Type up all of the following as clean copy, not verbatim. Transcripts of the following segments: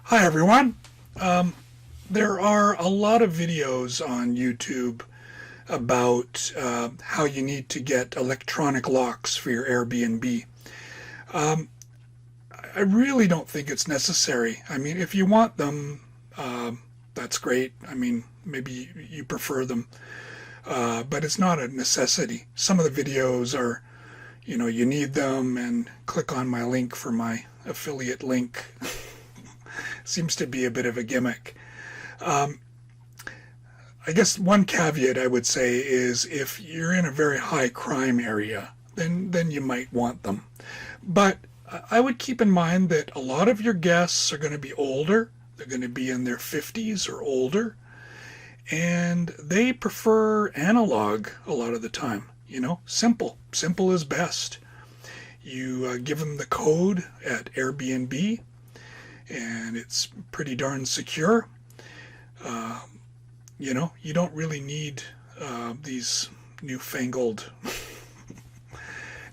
Hi everyone. There are a lot of videos on YouTube about how you need to get electronic locks for your Airbnb. Um, I really don't think it's necessary. I mean, if you want them, that's great. I mean, maybe you prefer them, but it's not a necessity. Some of the videos are, you need them and click on my link for my affiliate link. Seems to be a bit of a gimmick. Um, I guess one caveat I would say is if you're in a very high crime area, then you might want them. But I would keep in mind that a lot of your guests are going to be older. They're going to be in their 50s or older, and they prefer analog a lot of the time. Simple. Simple is best. You give them the code at Airbnb, and it's pretty darn secure. Uh, you don't really need these newfangled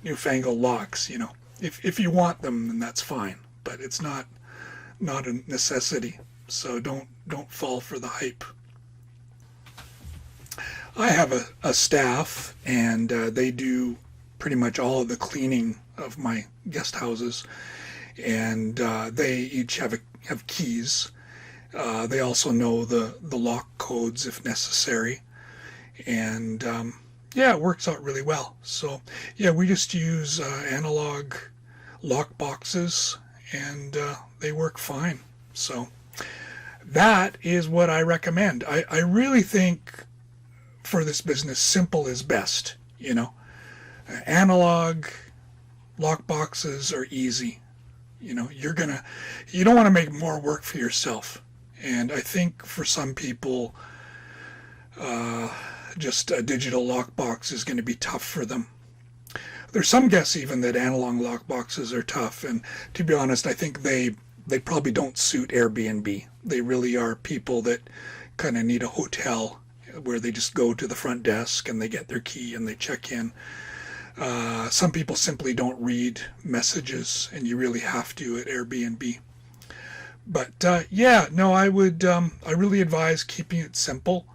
locks. If you want them, then that's fine, but it's not a necessity. So don't fall for the hype. I have a staff, and they do pretty much all of the cleaning of my guest houses, and they each have keys. They also know the lock codes if necessary, and yeah, it works out really well. So yeah, we just use analog lock boxes, and they work fine. So that is what I recommend. I really think for this business, simple is best. Analog lock boxes are easy. You don't want to make more work for yourself. And I think for some people, just a digital lockbox is going to be tough for them. There's some guess even that analog lockboxes are tough. And to be honest, I think they probably don't suit Airbnb. They really are people that kind of need a hotel where they just go to the front desk and they get their key and they check in. Some people simply don't read messages, and you really have to at Airbnb. But yeah, no, I really advise keeping it simple,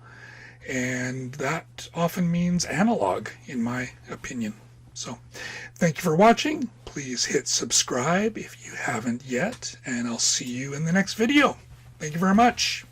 and that often means analog, in my opinion. So thank you for watching. Please hit subscribe if you haven't yet, and I'll see you in the next video. Thank you very much.